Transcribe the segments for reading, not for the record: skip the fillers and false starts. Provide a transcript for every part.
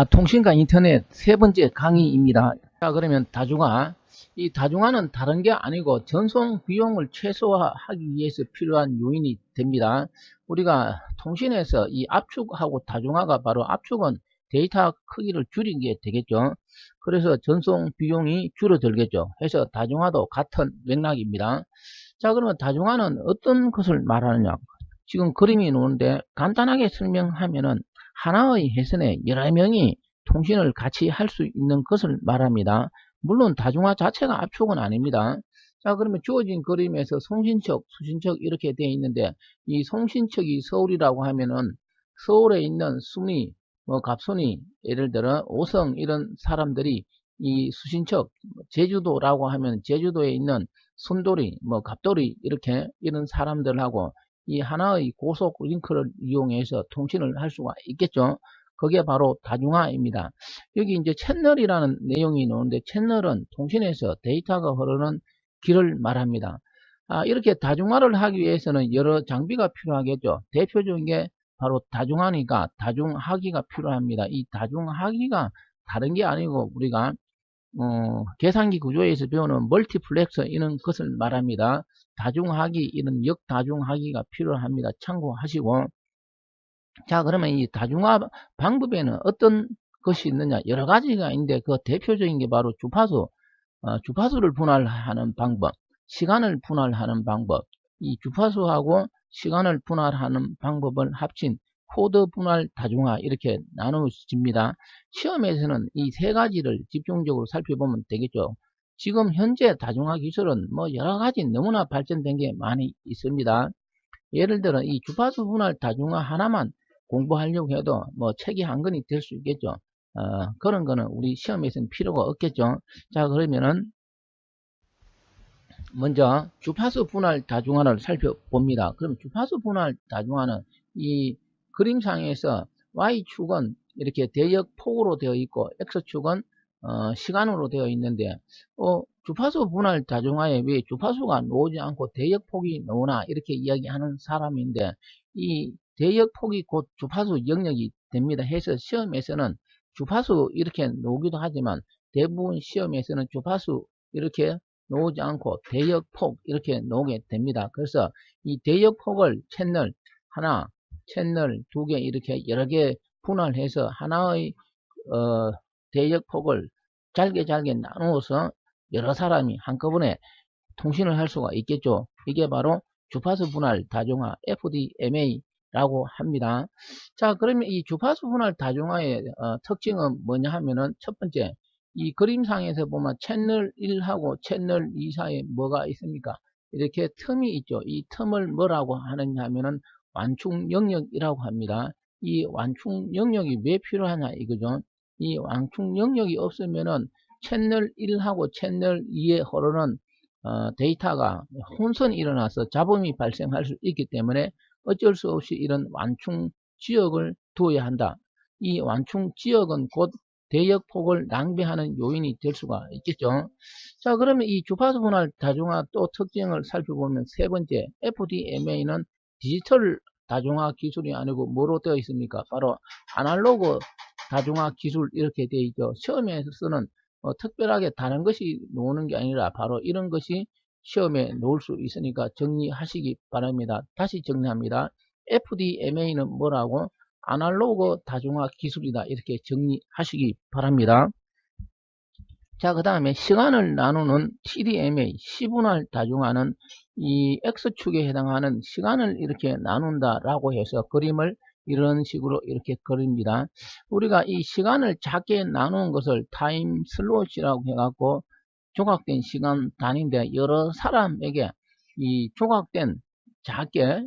통신과 인터넷 세 번째 강의입니다. 자, 그러면 다중화. 이 다중화는 다른 게 아니고 전송 비용을 최소화하기 위해서 필요한 요인이 됩니다. 우리가 통신에서 이 압축하고 다중화가 바로 압축은 데이터 크기를 줄이게 되겠죠. 그래서 전송 비용이 줄어들겠죠. 해서 다중화도 같은 맥락입니다. 자, 그러면 다중화는 어떤 것을 말하느냐? 지금 그림이 나오는데 간단하게 설명하면은 하나의 회선에 여러 명이 통신을 같이 할 수 있는 것을 말합니다. 물론 다중화 자체가 압축은 아닙니다. 자, 그러면 주어진 그림에서 송신척, 수신척 이렇게 되어 있는데 이 송신척이 서울이라고 하면은 서울에 있는 순위, 갑순이, 예를 들어 오성 이런 사람들이 이 수신척, 제주도라고 하면 제주도에 있는 순돌이, 갑돌이 이렇게 이런 사람들하고 이 하나의 고속 링크를 이용해서 통신을 할 수가 있겠죠. 그게 바로 다중화입니다. 여기 이제 채널이라는 내용이 나오는데 채널은 통신에서 데이터가 흐르는 길을 말합니다. 이렇게 다중화를 하기 위해서는 여러 장비가 필요하겠죠. 대표적인 게 바로 다중화니까 다중하기가 필요합니다. 이 다중하기가 다른 게 아니고 우리가 계산기 구조에서 배우는 멀티플렉서 이런 것을 말합니다. 다중하기 이런 역다중하기가 필요합니다. 참고하시고 자, 그러면 이 다중화 방법에는 어떤 것이 있느냐? 여러 가지가 있는데 그 대표적인 게 바로 주파수를 분할하는 방법, 시간을 분할하는 방법, 이 주파수하고 시간을 분할하는 방법을 합친 코드 분할 다중화 이렇게 나누어집니다. 시험에서는 이 세 가지를 집중적으로 살펴보면 되겠죠. 지금 현재 다중화 기술은 여러 가지 너무나 발전된 게 많이 있습니다. 예를 들어 이 주파수 분할 다중화 하나만 공부하려고 해도 책이 한 권이 될 수 있겠죠. 그런 거는 우리 시험에서는 필요가 없겠죠. 자, 그러면은 먼저 주파수 분할 다중화를 살펴봅니다. 그럼 주파수 분할 다중화는 이 그림상에서 Y축은 이렇게 대역폭으로 되어 있고 X축은 시간으로 되어 있는데 주파수 분할 다중화에 왜 주파수가 나오지 않고 대역폭이 나오나 이렇게 이야기하는 사람인데 이 대역폭이 곧 주파수 영역이 됩니다. 해서 시험에서는 주파수 이렇게 나오기도 하지만 대부분 시험에서는 주파수 이렇게 놓지 않고 대역폭 이렇게 놓게 됩니다. 그래서 이 대역폭을 채널 하나, 채널 두 개 이렇게 여러 개 분할해서 하나의 대역폭을 잘게 나누어서 여러 사람이 한꺼번에 통신을 할 수가 있겠죠. 이게 바로 주파수 분할 다중화 FDMA라고 합니다. 자, 그러면 이 주파수 분할 다중화의 특징은 뭐냐 하면은 첫 번째 이 그림상에서 보면 채널 1하고 채널 2 사이에 뭐가 있습니까? 이렇게 틈이 있죠. 이 틈을 뭐라고 하느냐 하면은 완충 영역이라고 합니다. 이 완충 영역이 왜 필요하냐 이거죠. 이 완충 영역이 없으면은 채널 1하고 채널 2에 흐르는 데이터가 혼선이 일어나서 잡음이 발생할 수 있기 때문에 어쩔 수 없이 이런 완충 지역을 두어야 한다. 이 완충 지역은 곧 대역폭을 낭비하는 요인이 될 수가 있겠죠. 자, 그러면 이 주파수 분할 다중화 또 특징을 살펴보면 세 번째 FDMA는 디지털 다중화 기술이 아니고 뭐로 되어 있습니까? 바로 아날로그 다중화 기술 이렇게 되어 있죠. 시험에서 쓰는 특별하게 다른 것이 나오는 게 아니라 바로 이런 것이 시험에 나올 수 있으니까 정리하시기 바랍니다. 다시 정리합니다. FDMA는 뭐라고? 아날로그 다중화 기술이다. 이렇게 정리하시기 바랍니다. 자, 그 다음에 시간을 나누는 CDMA, 시분할 다중화는 이 X축에 해당하는 시간을 이렇게 나눈다라고 해서 그림을 이런 식으로 이렇게 그립니다. 우리가 이 시간을 작게 나누는 것을 타임 슬롯이라고 해갖고 조각된 시간 단위인데 여러 사람에게 이 조각된 작게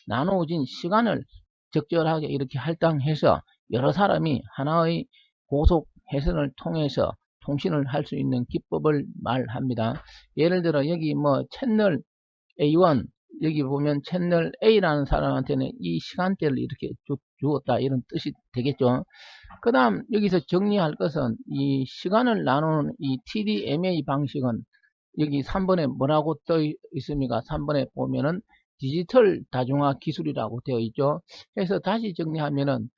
나누어진 시간을 적절하게 이렇게 할당해서 여러 사람이 하나의 고속 회선을 통해서 통신을 할 수 있는 기법을 말합니다. 예를 들어 여기 채널 A1 여기 보면 채널 A라는 사람한테는 이 시간대를 이렇게 주었다 이런 뜻이 되겠죠. 그 다음 여기서 정리할 것은 이 시간을 나누는 이 TDMA 방식은 여기 3번에 뭐라고 떠 있습니까? 3번에 보면은 디지털 다중화 기술이라고 되어 있죠. 그래서 다시 정리하면은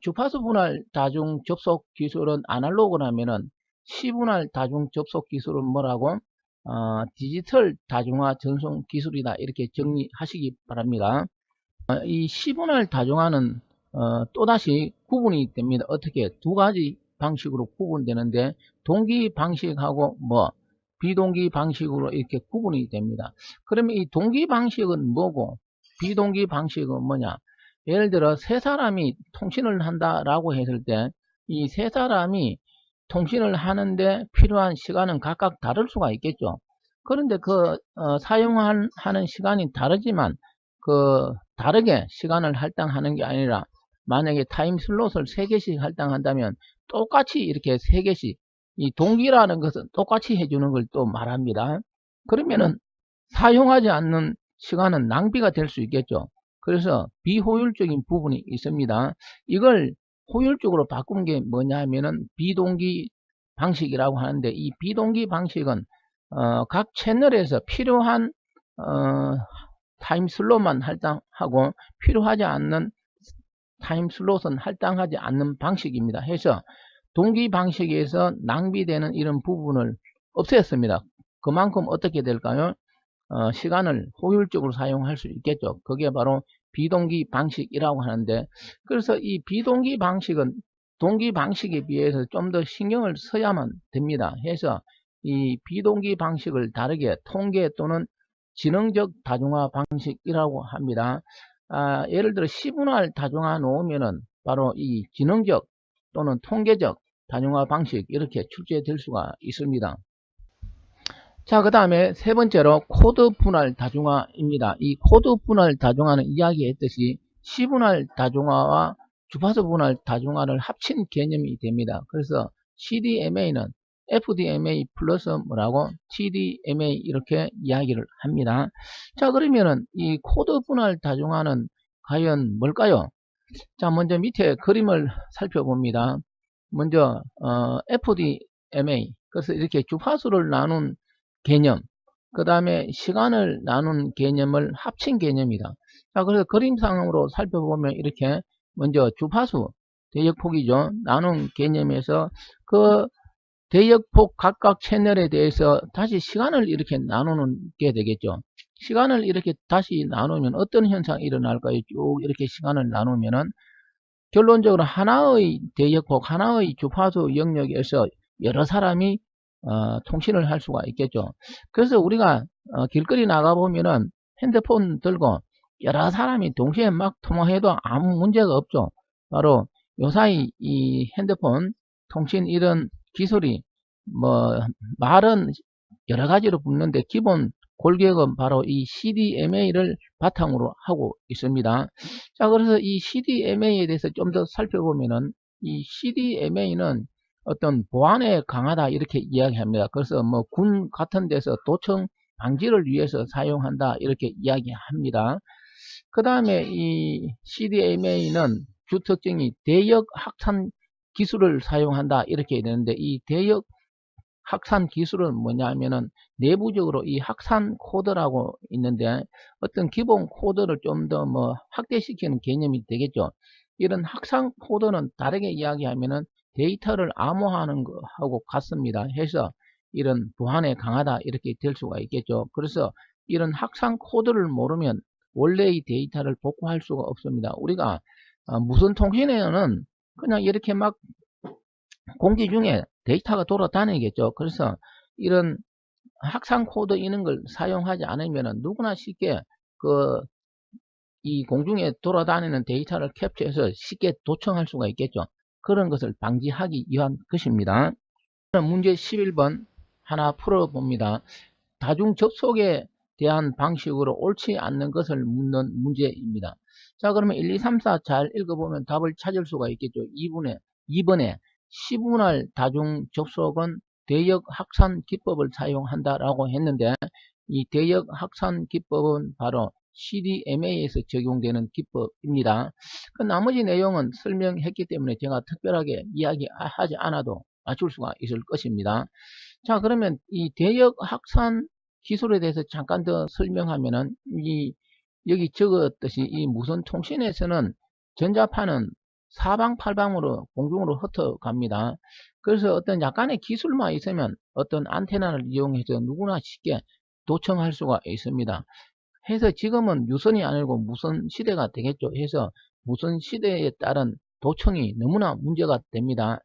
주파수 분할 다중 접속 기술은 아날로그라면은 시분할 다중 접속 기술은 뭐라고? 디지털 다중화 전송 기술이다. 이렇게 정리하시기 바랍니다. 이 시분할 다중화는 또다시 구분이 됩니다. 어떻게? 두 가지 방식으로 구분되는데 동기 방식하고 비동기 방식으로 이렇게 구분이 됩니다. 그러면 이 동기 방식은 뭐고 비동기 방식은 뭐냐? 예를 들어 세 사람이 통신을 한다라고 했을 때 이 세 사람이 통신을 하는데 필요한 시간은 각각 다를 수가 있겠죠. 그런데 사용하는 시간이 다르지만 다르게 시간을 할당하는 게 아니라 만약에 타임 슬롯을 3개씩 할당한다면 똑같이 이렇게 3개씩 이 동기라는 것은 똑같이 해주는 걸 또 말합니다. 그러면은 사용하지 않는 시간은 낭비가 될 수 있겠죠. 그래서 비효율적인 부분이 있습니다. 이걸 효율적으로 바꾼 게 뭐냐 하면은 비동기 방식이라고 하는데 이 비동기 방식은 각 채널에서 필요한 타임 슬롯만 할당하고 필요하지 않는 타임 슬롯은 할당하지 않는 방식입니다. 해서 동기 방식에서 낭비되는 이런 부분을 없앴습니다. 그만큼 어떻게 될까요? 시간을 효율적으로 사용할 수 있겠죠. 그게 바로 비동기 방식이라고 하는데, 그래서 이 비동기 방식은 동기 방식에 비해서 좀 더 신경을 써야만 됩니다. 해서 이 비동기 방식을 다르게 통계 또는 지능적 다중화 방식이라고 합니다. 예를 들어 시분할 다중화 놓으면은 바로 이 지능적 또는 통계적 다중화 방식 이렇게 출제될 수가 있습니다. 자, 그 다음에 세 번째로 코드 분할 다중화입니다. 이 코드 분할 다중화는 이야기했듯이 시분할 다중화와 주파수 분할 다중화를 합친 개념이 됩니다. 그래서 CDMA는 FDMA 플러스 뭐라고? TDMA 이렇게 이야기를 합니다. 자, 그러면은 이 코드 분할 다중화는 과연 뭘까요? 자, 먼저 밑에 그림을 살펴봅니다. 먼저 FDMA, 그래서 이렇게 주파수를 나눈 개념, 그 다음에 시간을 나눈 개념을 합친 개념이다. 자, 그래서 그림상으로 살펴보면 이렇게 먼저 주파수 대역폭이죠. 나눈 개념에서 그 대역폭 각각 채널에 대해서 다시 시간을 이렇게 나누는 게 되겠죠. 시간을 이렇게 다시 나누면 어떤 현상이 일어날까요? 쭉 이렇게 시간을 나누면은 결론적으로 하나의 대역폭, 하나의 주파수 영역에서 여러 사람이 통신을 할 수가 있겠죠. 그래서 우리가 길거리 나가보면은 핸드폰 들고 여러 사람이 동시에 막 통화해도 아무 문제가 없죠. 바로 요사이 이 핸드폰 통신 이런 기술이 말은 여러 가지로 붙는데 기본 골격은 바로 이 CDMA를 바탕으로 하고 있습니다. 자, 그래서 이 CDMA에 대해서 좀 더 살펴보면은 이 CDMA는 어떤 보안에 강하다 이렇게 이야기합니다. 그래서 군 같은 데서 도청 방지를 위해서 사용한다 이렇게 이야기합니다. 그 다음에 이 CDMA는 주 특징이 대역 확산 기술을 사용한다 이렇게 되는데 이 대역 확산 기술은 뭐냐 하면은 내부적으로 이 확산 코드라고 있는데 어떤 기본 코드를 좀 더 확대시키는 개념이 되겠죠. 이런 확산 코드는 다르게 이야기하면은 데이터를 암호화하는 거하고 같습니다. 해서 이런 보안에 강하다 이렇게 될 수가 있겠죠. 그래서 이런 확산 코드를 모르면 원래의 데이터를 복구할 수가 없습니다. 우리가 무선 통신에는 그냥 이렇게 막 공기 중에 데이터가 돌아다니겠죠. 그래서 이런 확산 코드 이런 걸 사용하지 않으면 누구나 쉽게 이 공중에 돌아다니는 데이터를 캡처해서 쉽게 도청할 수가 있겠죠. 그런 것을 방지하기 위한 것입니다. 문제 11번 하나 풀어봅니다. 다중 접속에 대한 방식으로 옳지 않는 것을 묻는 문제입니다. 자, 그러면 1, 2, 3, 4 잘 읽어보면 답을 찾을 수가 있겠죠. 2번에 시분할 다중 접속은 대역 확산 기법을 사용한다라고 했는데 이 대역 확산 기법은 바로 CDMA에서 적용되는 기법입니다. 그 나머지 내용은 설명했기 때문에 제가 특별하게 이야기하지 않아도 맞출 수가 있을 것입니다. 자, 그러면 이 대역 확산 기술에 대해서 잠깐 더 설명하면은 여기 적었듯이 이 무선 통신에서는 전자파는 사방팔방으로 공중으로 흩어갑니다. 그래서 어떤 약간의 기술만 있으면 어떤 안테나를 이용해서 누구나 쉽게 도청할 수가 있습니다. 해서 지금은 유선이 아니고 무선 시대가 되겠죠. 해서 무선 시대에 따른 도청이 너무나 문제가 됩니다.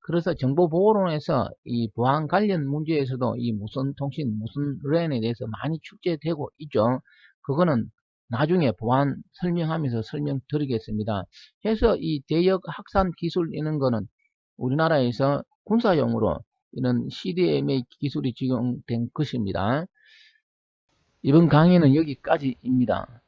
그래서 정보보호론에서 이 보안 관련 문제에서도 이 무선통신, 무선랜에 대해서 많이 축제되고 있죠. 그거는 나중에 보안 설명하면서 설명드리겠습니다. 해서 이 대역 확산 기술 이런 거는 우리나라에서 군사용으로 이런 CDMA 기술이 적용된 것입니다. 이번 강의는 여기까지입니다.